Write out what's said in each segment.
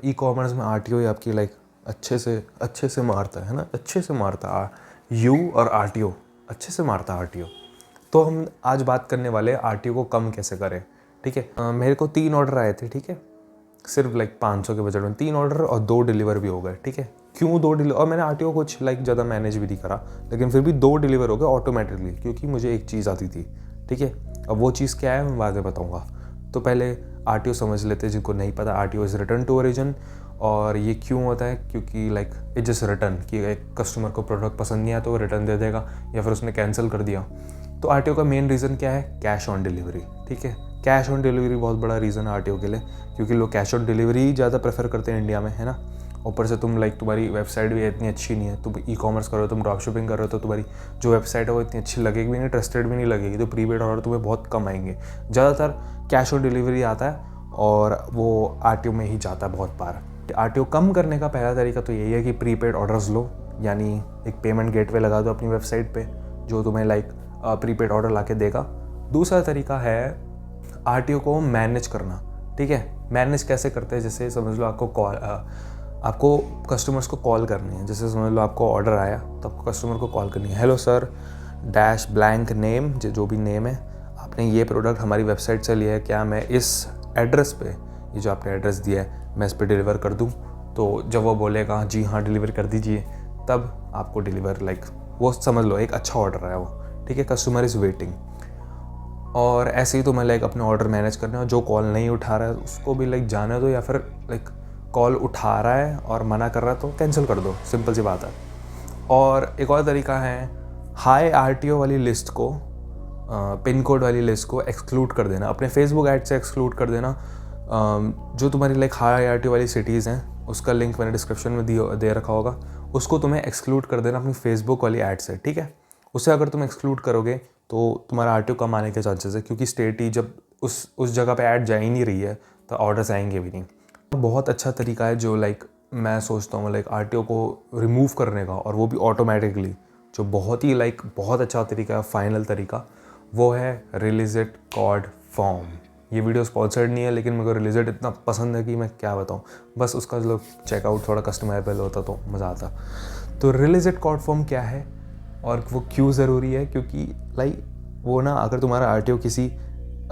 E commerce में RTO ही आपकी like अच्छे से मारता है ना, अच्छे से मारता है यू और आरटीओ अच्छे से मारता है आरटीओ। तो हम आज बात करने वाले आरटीओ को कम कैसे करें। ठीक है, मेरे को 3 ऑर्डर आए थे। ठीक है, सिर्फ लाइक 500 के बजट में 3 ऑर्डर और 2 डिलीवर भी हो गए। ठीक है, क्यों 2 डिलीवर, और मैंने आरटीओ कुछ लाइक ज़्यादा मैनेज भी नहीं करा, लेकिन फिर भी 2 डिलीवर हो गए ऑटोमेटिकली, क्योंकि मुझे एक चीज़ आती थी। ठीक है, अब वो चीज़ क्या है मैं बाद में बताऊँगा। तो पहले आरटीओ समझ लेते हैं, जिनको नहीं पता। RTO is return to origin, और ये क्यों होता है, क्योंकि लाइक इट जस्ट रिटर्न कि एक कस्टमर को प्रोडक्ट पसंद नहीं आया तो वो रिटर्न दे देगा, या फिर उसने कैंसिल कर दिया। तो आरटीओ का मेन रीज़न क्या है, कैश ऑन डिलीवरी। ठीक है, कैश ऑन डिलीवरी बहुत बड़ा रीज़न है आरटीओ के लिए, क्योंकि लोग कैश ऑन डिलीवरी ज़्यादा प्रेफर करते हैं इंडिया में, है ना। ऊपर से तुम लाइक तुम्हारी वेबसाइट भी इतनी अच्छी नहीं है, तुम ई कॉमर्स कर रहे हो, तुम ड्रॉप शिपिंग कर रहे हो, तो तुम्हारी जो वेबसाइट है वो इतनी अच्छी लगेगी भी नहीं, ट्रस्टेड भी नहीं लगेगी, तो प्रीपेड ऑर्डर तुम्हें बहुत कम आएंगे। ज़्यादातर कैश ऑन डिलीवरी आता है और वो आरटीओ में ही जाता है बहुत बार। आरटीओ कम करने का पहला तरीका तो यही है कि प्रीपेड ऑर्डर्स लो, यानी एक पेमेंट गेटवे लगा दो अपनी वेबसाइट पे, जो तुम्हें लाइक प्रीपेड ऑर्डर ला के देगा। दूसरा तरीका है आरटीओ को मैनेज करना। ठीक है, मैनेज कैसे करते हैं, जैसे समझ लो आपको कस्टमर्स को कॉल करनी है। जैसे समझ लो आपको ऑर्डर आया तो आपको कस्टमर को कॉल करनी है, hello sir dash blank name, जो भी नेम है, आपने ये प्रोडक्ट हमारी वेबसाइट से लिया है, क्या मैं इस एड्रेस पे, ये जो आपने एड्रेस दिया है, मैं इस पर डिलीवर कर दूँ। तो जब वो बोलेगा जी हाँ डिलीवर कर दीजिए, तब आपको डिलीवर लाइक वो समझ लो एक अच्छा ऑर्डर है वो। ठीक है, कस्टमर इज़ वेटिंग। और ऐसे ही तो मैं लाइक अपने ऑर्डर मैनेज करने, और जो कॉल नहीं उठा रहा है उसको भी लाइक जाने दो, या फिर लाइक कॉल उठा रहा है और मना कर रहा है तो कैंसिल कर दो, सिंपल सी बात है। और एक और तरीका है हाई आरटीओ वाली लिस्ट को, पिन कोड वाली लिस्ट को एक्सक्लूड कर देना, अपने फेसबुक ऐड से एक्सक्लूड कर देना। जो तुम्हारी लाइक हाई आरटीओ वाली सिटीज़ हैं, उसका लिंक मैंने डिस्क्रिप्शन में दे रखा होगा, उसको तुम्हें एक्सक्लूड कर देना अपनी फेसबुक वाली ऐड से। ठीक है, उसे अगर तुम एक्सक्लूड करोगे तो तुम्हारा आरटीओ कम आने के चांसेस है, क्योंकि स्टेट ही जब उस जगह पे ऐड जा ही नहीं रही है तो ऑर्डर्स आएंगे भी नहीं। बहुत अच्छा तरीका है जो लाइक मैं सोचता हूँ लाइक आरटीओ को रिमूव करने का, और वो भी ऑटोमेटिकली, जो बहुत ही लाइक बहुत अच्छा तरीका है, फाइनल तरीका, वो है रिलीजिट कॉर्ड फॉर्म। ये वीडियो स्पॉन्सर्ड नहीं है, लेकिन मेरे को रिलीजिट इतना पसंद है कि मैं क्या बताऊँ, बस उसका जो चेकआउट थोड़ा कस्टमाइजेबल होता तो मज़ा आता। तो रिलीजिट कॉर्ड फॉर्म क्या है और वो क्यों ज़रूरी है, क्योंकि लाइक वो ना, अगर तुम्हारा आरटीओ किसी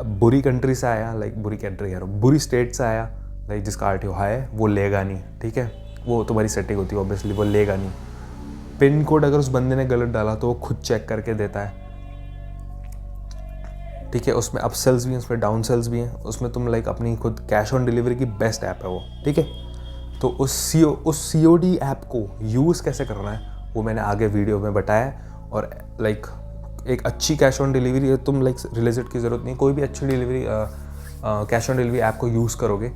बुरी कंट्री से आया, लाइक बुरी कंट्री कह रहा हूँ, बुरी स्टेट से आया, लाइक जिसका आरटीओ हाई है, वो लेगा नहीं। ठीक है, वो तुम्हारी सेटिंग होती है ऑब्वियसली, वो लेगा नहीं। पिन कोड अगर उस बंदे ने गलत डाला तो वो खुद चेक करके देता है। ठीक है, उसमें अप सेल्स भी हैं, उसमें डाउन सेल्स भी हैं, उसमें तुम लाइक अपनी खुद कैश ऑन डिलीवरी की बेस्ट ऐप है वो। ठीक है, तो उस सीओडी ऐप को यूज़ कैसे करना है वो मैंने आगे वीडियो में बताया। और लाइक एक अच्छी कैश ऑन डिलीवरी, तुम लाइक रिलीजिट की ज़रूरत नहीं, कोई भी अच्छी delivery cash on delivery app को यूज़ करोगे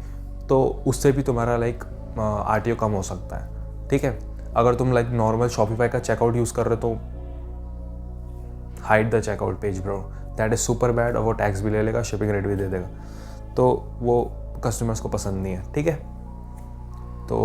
तो उससे भी तुम्हारा लाइक आरटीओ कम हो सकता है। ठीक है, अगर तुम लाइक नॉर्मल शॉपिफाई का चेकआउट यूज़ कर रहे हो तो hide the checkout page bro, that is super bad, और वो टैक्स भी ले लेगा, शिपिंग रेट भी दे देगा, तो वो कस्टमर्स को पसंद नहीं है। ठीक है, तो